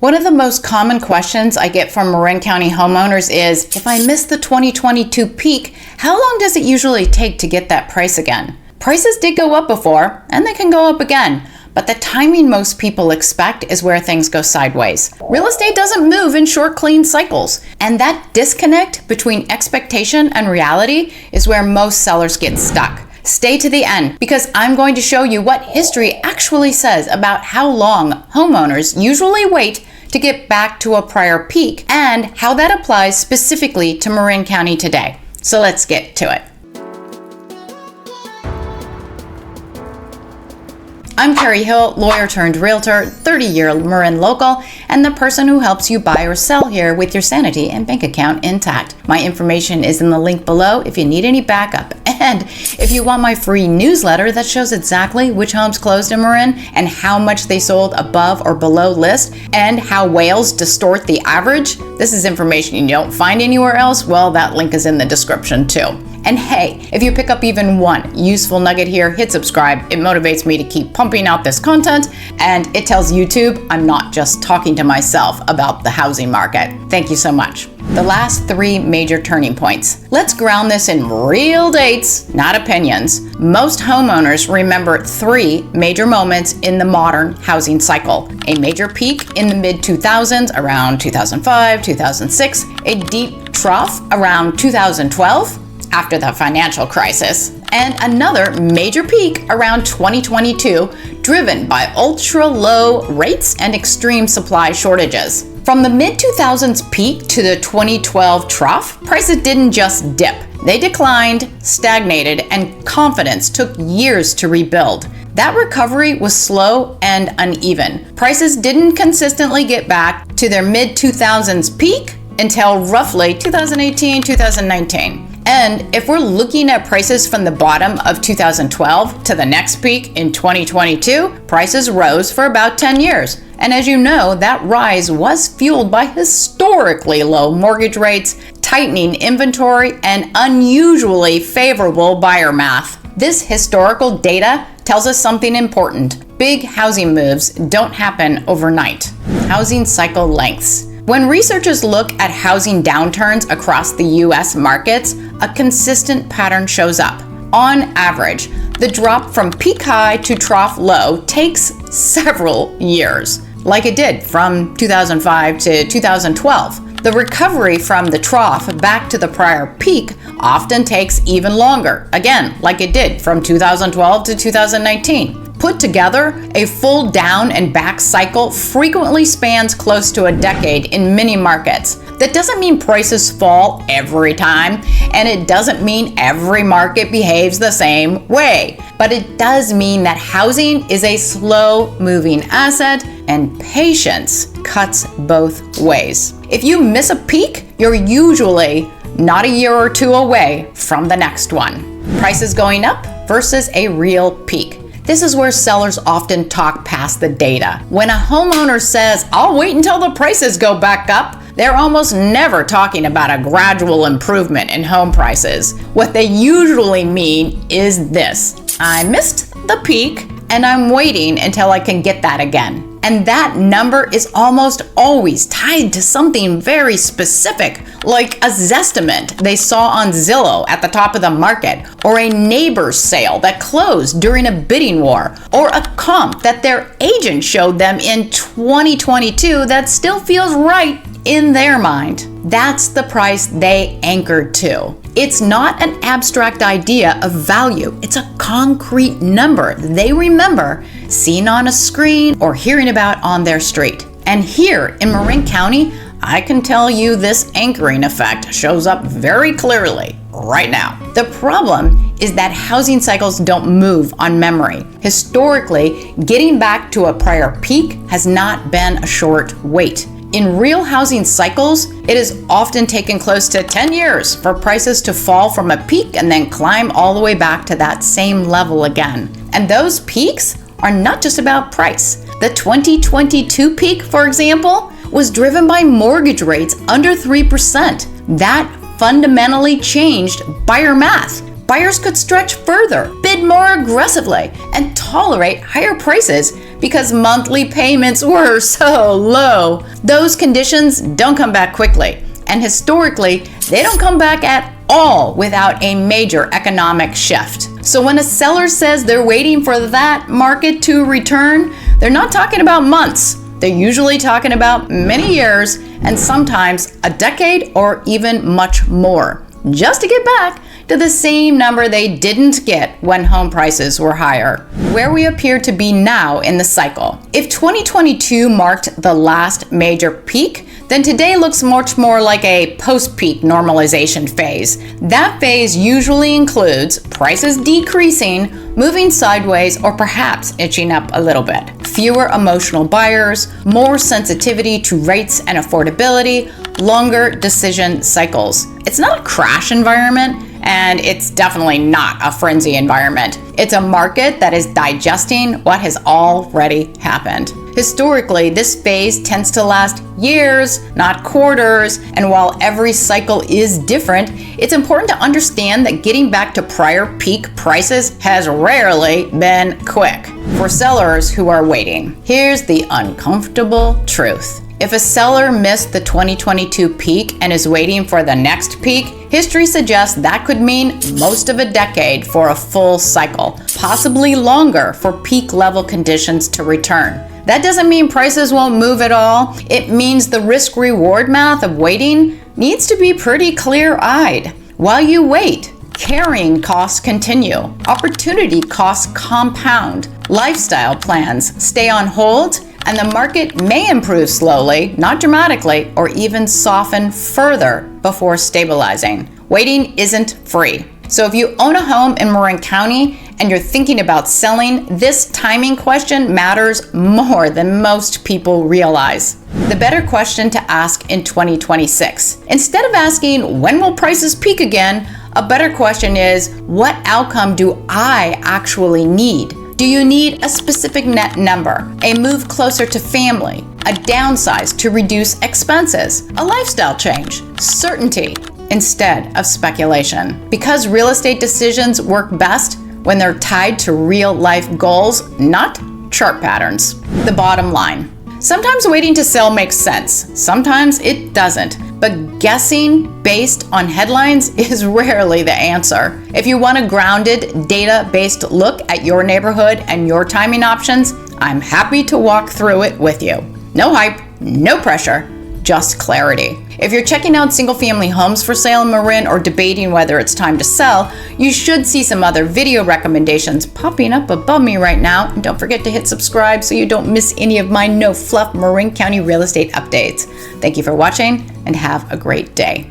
One of the most common questions I get from Marin County homeowners is, if I miss the 2022 peak, how long does it usually take to get that price again? Prices did go up before, and they can go up again, but the timing most people expect is where things go sideways. Real estate doesn't move in short, clean cycles, and that disconnect between expectation and reality is where most sellers get stuck. Stay to the end, because I'm going to show you what history actually says about how long homeowners usually wait to get back to a prior peak and how that applies specifically to Marin County today. So let's get to it. I'm Carrie Hill, lawyer turned realtor, 30-year Marin local, and the person who helps you buy or sell here with your sanity and bank account intact. My information is in the link below if you need any backup. And if you want my free newsletter that shows exactly which homes closed in Marin and how much they sold above or below list and how whales distort the average, this is information you don't find anywhere else, well, that link is in the description too. And hey, if you pick up even one useful nugget here, hit subscribe. It motivates me to keep pumping out this content, and it tells YouTube I'm not just talking to myself about the housing market. Thank you so much. The last 3 major turning points. Let's ground this in real dates, not opinions. Most homeowners remember 3 major moments in the modern housing cycle. A major peak in the mid-2000s, around 2005, 2006. A deep trough around 2012, after the financial crisis, and another major peak around 2022, driven by ultra-low rates and extreme supply shortages. From the mid-2000s peak to the 2012 trough, prices didn't just dip. They declined, stagnated, and confidence took years to rebuild. That recovery was slow and uneven. Prices didn't consistently get back to their mid-2000s peak until roughly 2018, 2019. And if we're looking at prices from the bottom of 2012 to the next peak in 2022, prices rose for about 10 years. And as you know, that rise was fueled by historically low mortgage rates, tightening inventory, and unusually favorable buyer math. This historical data tells us something important. Big housing moves don't happen overnight. Housing cycle lengths. When researchers look at housing downturns across the U.S. markets, a consistent pattern shows up. On average, the drop from peak high to trough low takes several years, like it did from 2005 to 2012. The recovery from the trough back to the prior peak often takes even longer, again, like it did from 2012 to 2019. Put together, a full down and back cycle frequently spans close to a decade in many markets. That doesn't mean prices fall every time, and it doesn't mean every market behaves the same way. But it does mean that housing is a slow-moving asset, and patience cuts both ways. If you miss a peak, you're usually not a year or 2 away from the next one. Prices going up versus a real peak. This is where sellers often talk past the data. When a homeowner says, "I'll wait until the prices go back up," they're almost never talking about a gradual improvement in home prices. What they usually mean is this: I missed the peak and I'm waiting until I can get that again. And that number is almost always tied to something very specific, like a Zestimate they saw on Zillow at the top of the market, or a neighbor's sale that closed during a bidding war, or a comp that their agent showed them in 2022 that still feels right in their mind. That's the price they anchored to. It's not an abstract idea of value. It's a concrete number they remember seeing on a screen or hearing about on their street. And here in Marin County, I can tell you this anchoring effect shows up very clearly right now. The problem is that housing cycles don't move on memory. Historically, getting back to a prior peak has not been a short wait. In real housing cycles, it is often taken close to 10 years for prices to fall from a peak and then climb all the way back to that same level again. And those peaks are not just about price. The 2022 peak, for example, was driven by mortgage rates under 3%. That fundamentally changed buyer math. Buyers could stretch further, bid more aggressively, and tolerate higher prices because monthly payments were so low. Those conditions don't come back quickly, and historically, they don't come back at all without a major economic shift. So when a seller says they're waiting for that market to return, they're not talking about months. They're usually talking about many years and sometimes a decade or even much more, just to get back to the same number they didn't get when home prices were higher, where we appear to be now in the cycle. If 2022 marked the last major peak, then today looks much more like a post-peak normalization phase. That phase usually includes prices decreasing, moving sideways, or perhaps inching up a little bit. Fewer emotional buyers, more sensitivity to rates and affordability, longer decision cycles. It's not a crash environment, and it's definitely not a frenzy environment. It's a market that is digesting what has already happened. Historically, this phase tends to last years, not quarters, and while every cycle is different, it's important to understand that getting back to prior peak prices has rarely been quick. For sellers who are waiting, here's the uncomfortable truth. If a seller missed the 2022 peak and is waiting for the next peak, history suggests that could mean most of a decade for a full cycle, possibly longer for peak level conditions to return. That doesn't mean prices won't move at all. It means the risk-reward math of waiting needs to be pretty clear-eyed. While you wait, carrying costs continue, opportunity costs compound, lifestyle plans stay on hold, and the market may improve slowly, not dramatically, or even soften further before stabilizing. Waiting isn't free. So if you own a home in Marin County and you're thinking about selling, this timing question matters more than most people realize. The better question to ask in 2026. Instead of asking, when will prices peak again? A better question is, what outcome do I actually need? Do you need a specific net number, a move closer to family, a downsize to reduce expenses, a lifestyle change, certainty instead of speculation? Because real estate decisions work best when they're tied to real life goals, not chart patterns. The bottom line. Sometimes waiting to sell makes sense. Sometimes it doesn't. But guessing based on headlines is rarely the answer. If you want a grounded, data-based look at your neighborhood and your timing options, I'm happy to walk through it with you. No hype, no pressure, just clarity. If you're checking out single-family homes for sale in Marin or debating whether it's time to sell, you should see some other video recommendations popping up above me right now. And don't forget to hit subscribe so you don't miss any of my no-fluff Marin County real estate updates. Thank you for watching and have a great day.